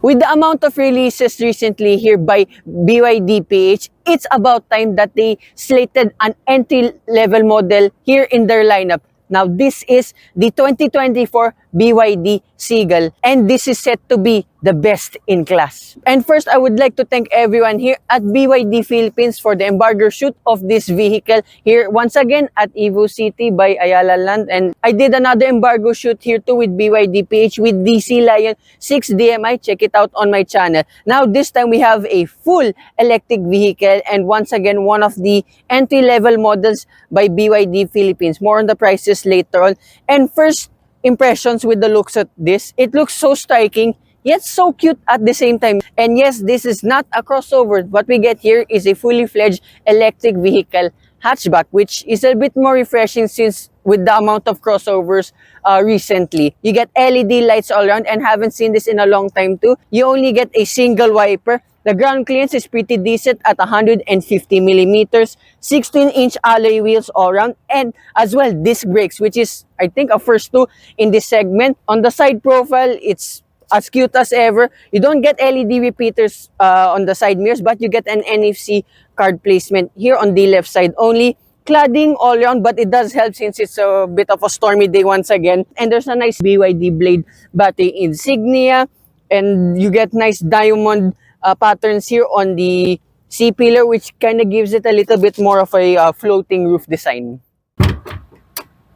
With the amount of releases recently here by BYD PH, it's about time that they slated an entry-level model here in their lineup. Now, this is the 2024 BYD Seagull, and this is set to be the best in class. And first, I would like to thank everyone here at BYD Philippines for the embargo shoot of this vehicle here once again at Evo City by Ayala Land. And I did another embargo shoot here too with BYD PH with DC Lion 6 DMI. Check it out on my channel. Now, this time we have a full electric vehicle, and once again, one of the entry-level models by BYD Philippines. More on the prices later on. And first impressions with the looks at this, it looks so striking yet so cute at the same time. And yes, this is not a crossover. What we get here is a fully fledged electric vehicle hatchback, which is a bit more refreshing since with the amount of crossovers recently. You get LED lights all around, and haven't seen this in a long time too. You only get a single wiper. The ground clearance is pretty decent at 150 millimeters, 16-inch alloy wheels all around, and as well disc brakes, which is I think a first too in this segment. On the side profile, it's as cute as ever. You don't get LED repeaters on the side mirrors, but you get an NFC card placement here on the left side only. Cladding all around, but it does help since it's a bit of a stormy day once again. And there's a nice BYD blade battery insignia, and you get nice diamond patterns here on the C-pillar, which kind of gives it a little bit more of a floating roof design.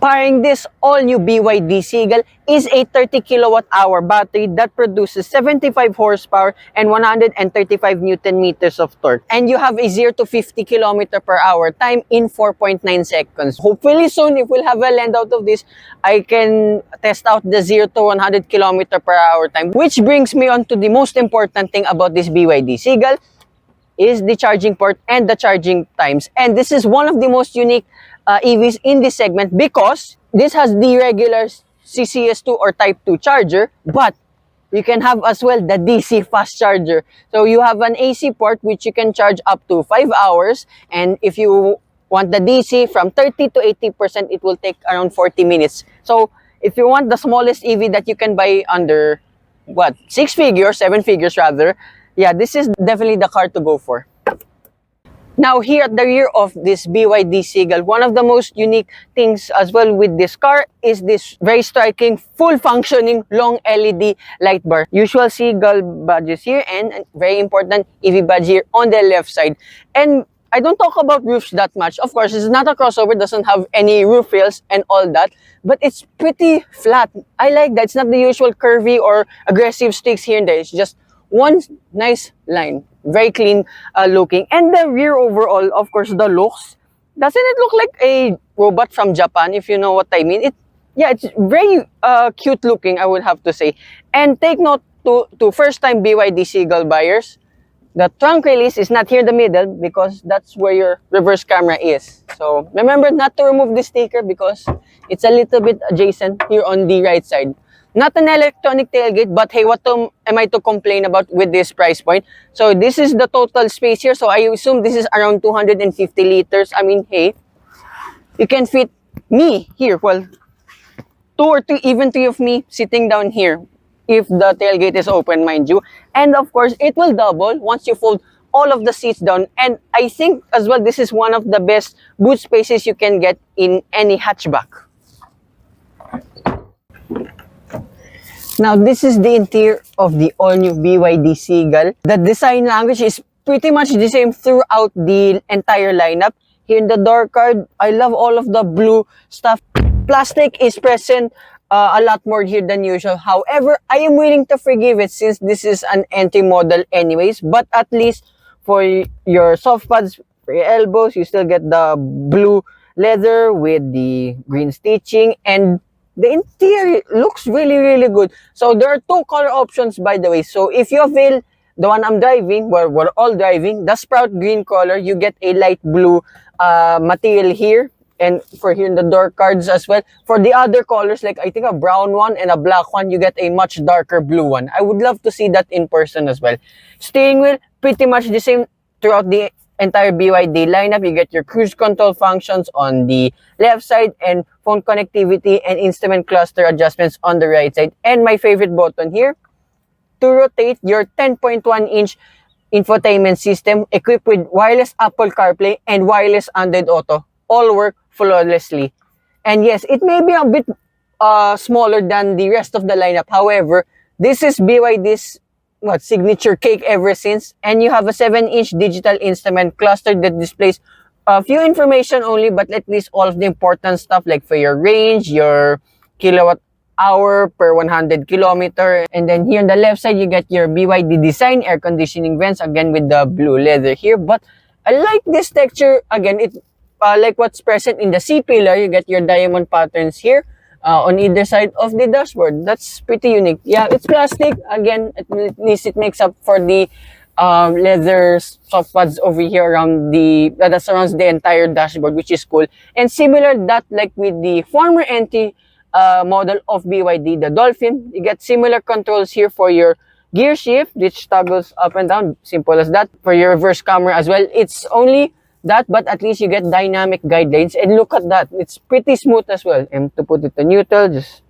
Powering this all-new BYD Seagull is a 30 kilowatt-hour battery that produces 75 horsepower and 135 Newton meters of torque. And you have a 0 to 50 kilometer per hour time in 4.9 seconds. Hopefully soon, if we'll have a land out of this, I can test out the 0 to 100 kilometer per hour time. Which brings me on to the most important thing about this BYD Seagull is the charging port and the charging times. And this is one of the most unique EVs in this segment because this has the regular CCS2 or Type 2 charger, but you can have as well the DC fast charger. So you have an AC port which you can charge up to 5 hours, and if you want the DC from 30 to 80%, it will take around 40 minutes. So if you want the smallest EV that you can buy under, what, 6 figures, 7 figures rather, yeah, this is definitely the car to go for. Now, here at the rear of this BYD Seagull, one of the most unique things as well with this car is this very striking, full-functioning, long LED light bar. Usual Seagull badges here, and very important EV badge here on the left side. And I don't talk about roofs that much. Of course, it's not a crossover, doesn't have any roof rails and all that, but it's pretty flat. I like that. It's not the usual curvy or aggressive streaks here and there. It's just one nice line. Very clean looking. And the rear overall, of course, the looks, doesn't it look like a robot from Japan, if you know what I mean? It's very cute looking, I would have to say. And take note to first-time BYD Seagull buyers, the trunk release is not here in the middle because that's where your reverse camera is. So remember not to remove the sticker because it's a little bit adjacent here on the right side. Not an electronic tailgate, but hey, what am I to complain about with this price point? So this is the total space here. So I assume this is around 250 liters. I mean, hey, you can fit me here. Well, 2 or 3, even 3 of me sitting down here if the tailgate is open, mind you. And of course, it will double once you fold all of the seats down. And I think as well, this is one of the best boot spaces you can get in any hatchback. Now, this is the interior of the all-new BYD Seagull. The design language is pretty much the same throughout the entire lineup. Here in the door card, I love all of the blue stuff. Plastic is present a lot more here than usual. However, I am willing to forgive it since this is an entry model anyways. But at least for your soft pads, for your elbows, you still get the blue leather with the green stitching, and the interior looks really, really good. So there are 2 color options, by the way. So if you avail the one I'm driving, where we're all driving, the Sprout green color, you get a light blue material here. And for here in the door cards as well. For the other colors, like I think a brown one and a black one, you get a much darker blue one. I would love to see that in person as well. Steering wheel, pretty much the same throughout the entire BYD lineup. You get your cruise control functions on the left side and phone connectivity and instrument cluster adjustments on the right side. And my favorite button here, to rotate your 10.1-inch infotainment system equipped with wireless Apple CarPlay and wireless Android Auto. All work flawlessly. And yes, it may be a bit smaller than the rest of the lineup. However, this is BYD's signature cake ever since. And you have a 7-inch digital instrument cluster that displays a few information only, but at least all of the important stuff like for your range, your kilowatt hour per 100 kilometer. And then here on the left side, you get your BYD design air conditioning vents, again with the blue leather here. But I like this texture. Again, it like what's present in the C-pillar. You get your diamond patterns here on either side of the dashboard. That's pretty unique. Yeah, it's plastic. Again, at least it makes up for the leather soft pads over here around that surrounds the entire dashboard, which is cool. And similar that like with the former entry model of BYD, the Dolphin, you get similar controls here for your gear shift, which toggles up and down. Simple as that. For your reverse camera as well, it's only that, but at least you get dynamic guidelines. And look at that, it's pretty smooth as well. And to put it to neutral, just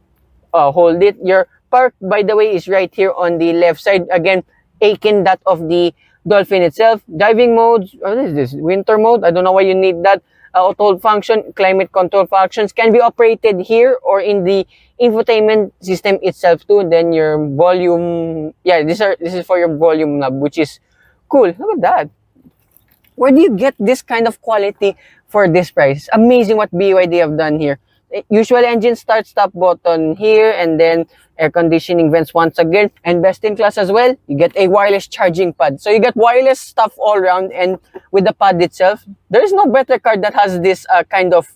hold it. Your park, by the way, is right here on the left side. Again, akin that of the Dolphin itself. Driving modes, what is this? Winter mode? I don't know why you need that. Auto hold function, climate control functions can be operated here or in the infotainment system itself too. Then your volume, yeah, this is for your volume knob, which is cool. Look at that. Where do you get this kind of quality for this price? Amazing what BYD have done here. Usual engine start stop button here, and then air conditioning vents once again. And best in class as well, you get a wireless charging pad. So you get wireless stuff all around, and with the pad itself, there is no better car that has this kind of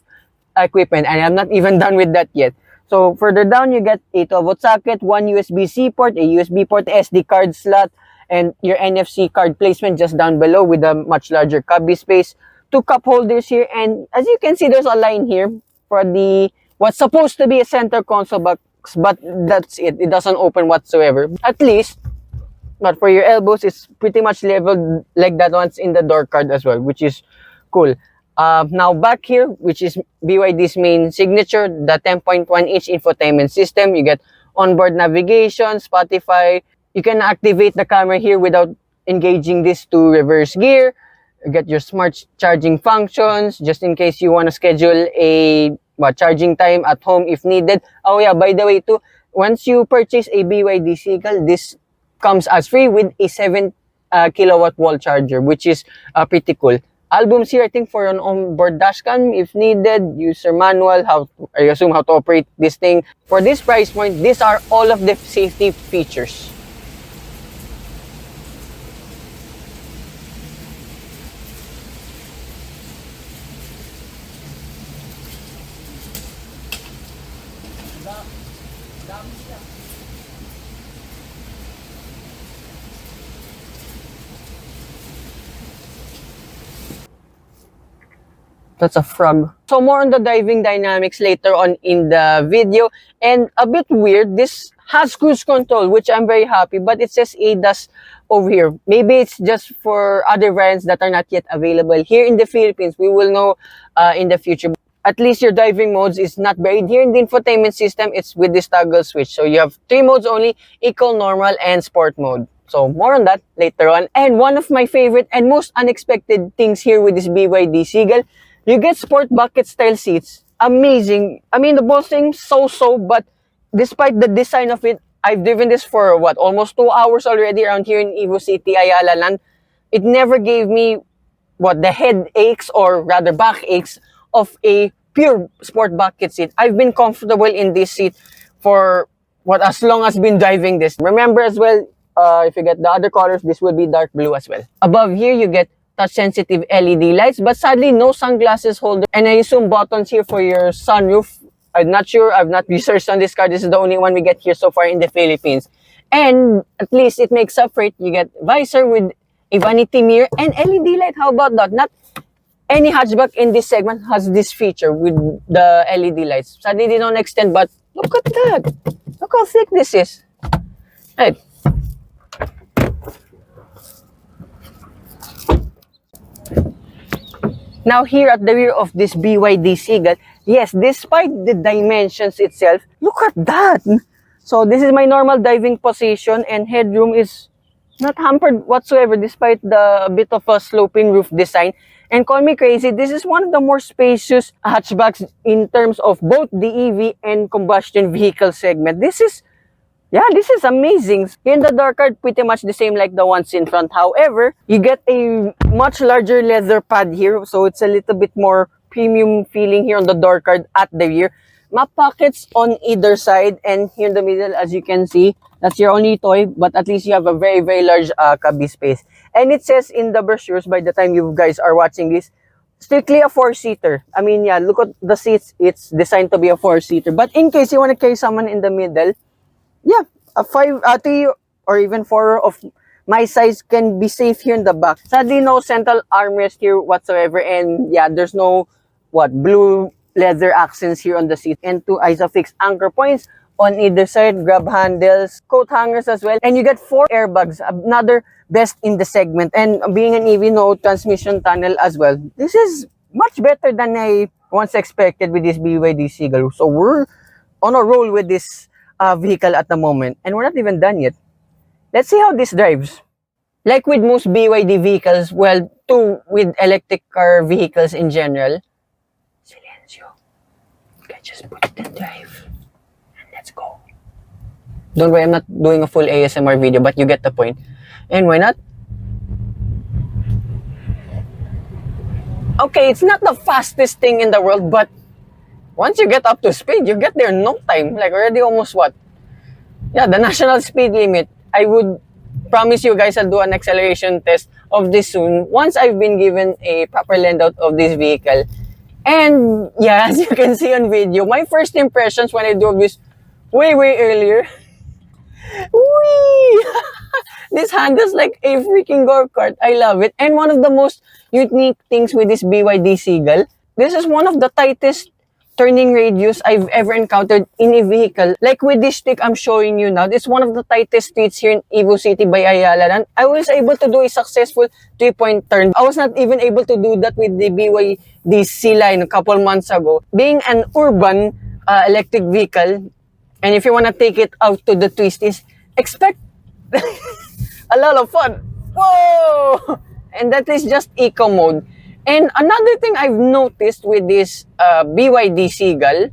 equipment, and I'm not even done with that yet. So further down, you get a 12-volt socket, one USB-C port, a USB port, SD card slot, and your NFC card placement just down below with a much larger cubby space. 2 cup holders here, and as you can see, there's a line here for the what's supposed to be a center console box, but that's it. It doesn't open whatsoever. At least, but for your elbows, it's pretty much leveled like that once in the door card as well, which is cool. Now back here, which is BYD's main signature, the 10.1-inch infotainment system. You get onboard navigation, Spotify. You can activate the camera here without engaging this to reverse gear. You get your smart charging functions, just in case you want to schedule a charging time at home if needed. Oh yeah, by the way too, once you purchase a BYD Seagull, this comes as free with a 7 kilowatt wall charger, which is pretty cool. Albums here, I think, for an onboard dashcam if needed. User manual, I assume how to operate this thing. For this price point, these are all of the safety features. That's a frog. So more on the driving dynamics later on in the video. And a bit weird, this has cruise control, which I'm very happy, but it says ADAS over here. Maybe it's just for other variants that are not yet available here in the Philippines. We will know in the future. At least your driving modes is not buried here in the infotainment system. It's with this toggle switch. So you have 3 modes only: Eco, Normal, and Sport mode. So more on that later on. And one of my favorite and most unexpected things here with this BYD Seagull, you get sport bucket style seats. Amazing. I mean, the bolstering so-so, but despite the design of it, I've driven this for almost 2 hours already around here in Evo City, Ayala Land. It never gave me the headaches, or rather backaches, of a pure sport bucket seat. I've been comfortable in this seat for as long as I've been driving this. Remember as well, if you get the other colors, this will be dark blue as well. Above here, you get touch-sensitive LED lights, but sadly, no sunglasses holder. And I assume buttons here for your sunroof. I'm not sure. I've not researched on this car. This is the only one we get here so far in the Philippines. And at least it makes up for it. You get visor with a vanity mirror and LED light. How about that? Not any hatchback in this segment has this feature with the LED lights. Sadly, they don't extend, but look at that. Look how thick this is. Right. Now here at the rear of this BYD Seagull, yes, despite the dimensions itself, look at that! So this is my normal diving position, and headroom is not hampered whatsoever despite the bit of a sloping roof design. And call me crazy, this is one of the more spacious hatchbacks in terms of both the EV and combustion vehicle segment. This is amazing. In the door card, pretty much the same like the ones in front. However, you get a much larger leather pad here, so it's a little bit more premium feeling here on the door card at the rear. Map pockets on either side, and here in the middle, as you can see, that's your only toy, but at least you have a very, very large cubby space. And it says in the brochures, by the time you guys are watching this, strictly a 4-seater. I mean, yeah, look at the seats. It's designed to be a 4-seater. But in case you want to carry someone in the middle, yeah, a 3 or even 4 of my size can be safe here in the back. Sadly, no central armrest here whatsoever, and yeah, there's no blue leather accents here on the seat, and 2 isofix anchor points on either side, grab handles, coat hangers as well, and you get 4 airbags, another best in the segment. And being an EV, no transmission tunnel as well. This is much better than I once expected with this BYD Seagull. So we're on a roll with this vehicle at the moment, and we're not even done yet. Let's see how this drives. Like with most BYD vehicles, well, with electric car vehicles in general, silencio. Okay, just put it in drive and let's go. Don't worry, I'm not doing a full ASMR video, but you get the point. And why not? Okay, it's not the fastest thing in the world, but once you get up to speed, you get there in no time. Like already almost the national speed limit. I would promise you guys I'll do an acceleration test of this soon once I've been given a proper layout of this vehicle. And yeah, as you can see on video, my first impressions when I drove this way earlier, whee! This handles like a freaking go-kart. I love it. And one of the most unique things with this BYD Seagull, this is one of the tightest turning radius I've ever encountered in a vehicle. Like with this stick I'm showing you now, it's one of the tightest streets here in Ibu City by Ayala. And I was able to do a successful 3-point turn. I was not even able to do that with the BYD Seagull a couple months ago. Being an urban electric vehicle, and if you want to take it out to the twisties, expect a lot of fun. Whoa! And that is just eco mode. And another thing I've noticed with this BYD Seagull,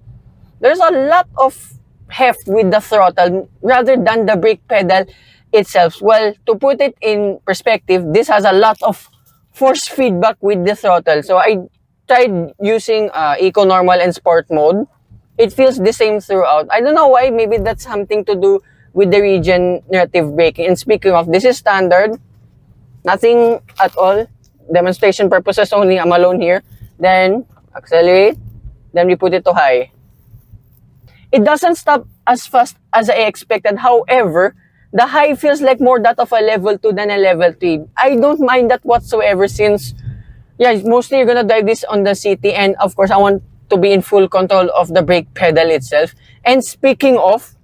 there's a lot of heft with the throttle rather than the brake pedal itself. Well, to put it in perspective, this has a lot of force feedback with the throttle. So I tried using eco, normal, and sport mode. It feels the same throughout. I don't know why. Maybe that's something to do with the regenerative braking. And speaking of, this is standard. Nothing at all. Demonstration purposes only. I'm alone here. Then accelerate. Then we put it to high. It doesn't stop as fast as I expected. However, the high feels like more that of a level 2 than a level 3. I don't mind that whatsoever since, yeah, mostly you're gonna drive this on the city, and of course I want to be in full control of the brake pedal itself. And speaking of,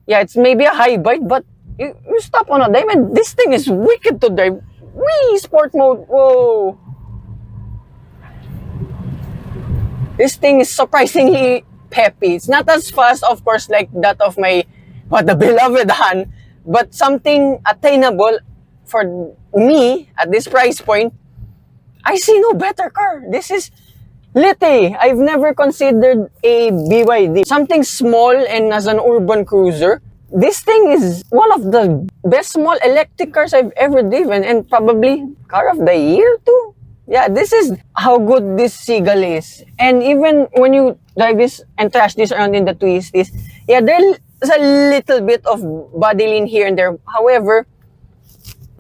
yeah, it's maybe a high bite, but you stop on a dime and this thing is wicked to drive. Whee! Sport mode. Whoa! This thing is surprisingly peppy. It's not as fast, of course, like that of the beloved Han, but something attainable for me at this price point. I see no better car. This is Lite. I've never considered a BYD something small and as an urban cruiser. This thing is one of the best small electric cars I've ever driven, and probably car of the year too. Yeah, this is how good this Seagull is. And even when you drive this and trash this around in the twisties, yeah, there's a little bit of body lean here and there. However,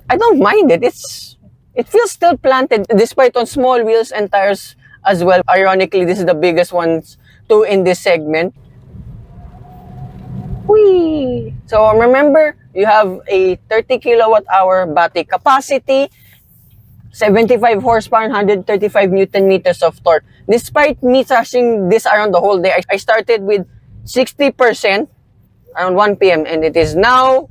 I don't mind it. It feels still planted despite on small wheels and tires as well. Ironically, this is the biggest ones too in this segment. Whee! So remember, you have a 30 kilowatt hour battery capacity, 75 horsepower, and 135 Newton meters of torque. Despite me trashing this around the whole day, I started with 60% around 1 p.m. and it is now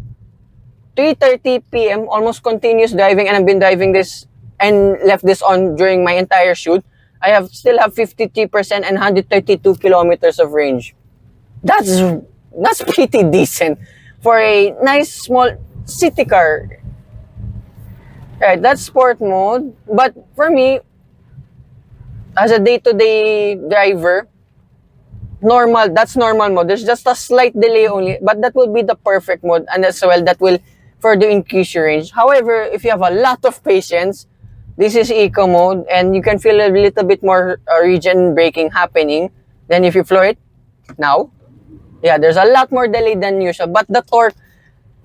3:30 p.m. almost continuous driving, and I've been driving this and left this on during my entire shoot. Still have 53% and 132 kilometers of range. That's That's pretty decent for a nice small city car. Right, that's sport mode. But for me, as a day-to-day driver, normal, that's normal mode. There's just a slight delay only, but that will be the perfect mode, and as well that will further increase your range. However, if you have a lot of patience, this is eco mode, and you can feel a little bit more regen braking happening than if you floor it now. Yeah, there's a lot more delay than usual, but the torque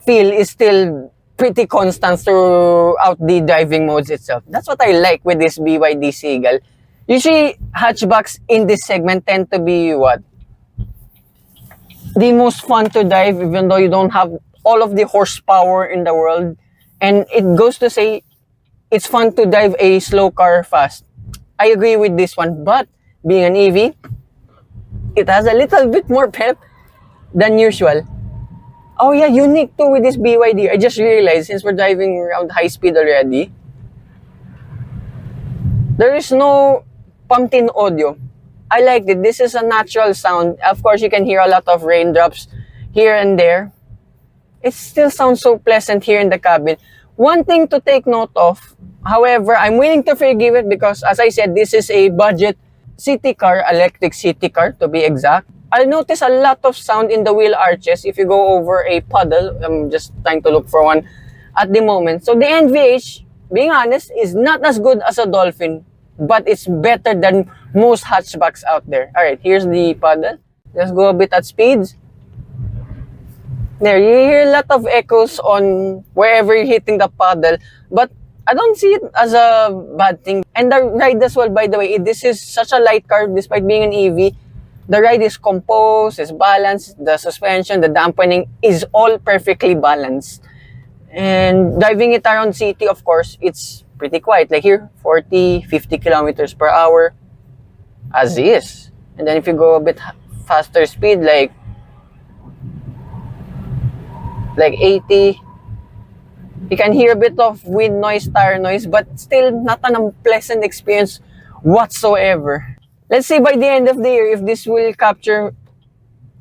feel is still pretty constant throughout the driving modes itself. That's what I like with this BYD Seagull. Usually, hatchbacks in this segment tend to be what? The most fun to drive, even though you don't have all of the horsepower in the world. And it goes to say, it's fun to drive a slow car fast. I agree with this one, but being an EV, it has a little bit more pep than usual. Oh yeah, unique too with this BYD. I just realized, since we're driving around high speed already, there is no pumped-in audio. I liked it. This is a natural sound. Of course, you can hear a lot of raindrops here and there. It still sounds so pleasant here in the cabin. One thing to take note of, however, I'm willing to forgive it because, as I said, this is a budget city car, electric city car to be exact. I'll notice a lot of sound in the wheel arches if you go over a puddle. I'm just trying to look for one at the moment. So the NVH, being honest, is not as good as a Dolphin, but it's better than most hatchbacks out there. Alright, here's the puddle. Let's go a bit at speeds. There, you hear a lot of echoes on wherever you're hitting the puddle, but I don't see it as a bad thing. And the ride as well, by the way, this is such a light car despite being an EV. The ride is composed, is balanced, the suspension, the dampening is all perfectly balanced. And driving it around city, of course, it's pretty quiet. Like here, 40, 50 kilometers per hour, as is. And then if you go a bit faster speed, like 80, you can hear a bit of wind noise, tire noise, but still not an unpleasant experience whatsoever. Let's see by the end of the year if this will capture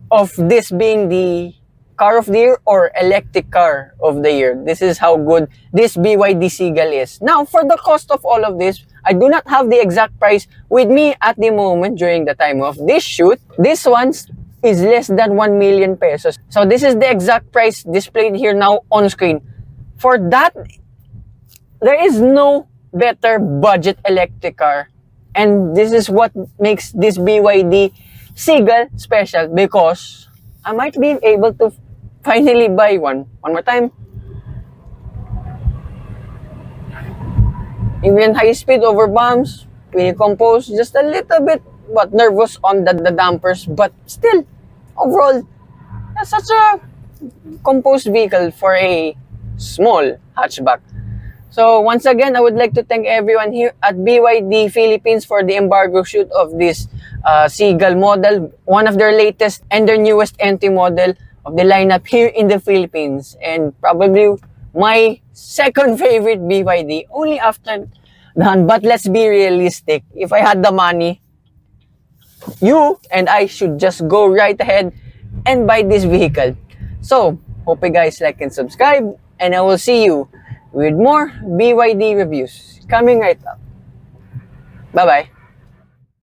of this being the car of the year or electric car of the year. This is how good this BYD Seagull is. Now, for the cost of all of this, I do not have the exact price with me at the moment during the time of this shoot. This one is less than 1 million pesos. So this is the exact price displayed here now on screen. For that, there is no better budget electric car. And this is what makes this BYD Seagull special, because I might be able to finally buy one. One more time. Even high speed over bumps, pretty composed, just a little bit but nervous on the dampers, but still, overall, that's such a composed vehicle for a small hatchback. So once again, I would like to thank everyone here at BYD Philippines for the embargo shoot of this Seagull model, one of their latest and their newest entry model of the lineup here in the Philippines, and probably my second favorite BYD, only after none. But let's be realistic. If I had the money, you and I should just go right ahead and buy this vehicle. So, hope you guys like and subscribe, and I will see you with more BYD reviews coming right up. Bye-bye.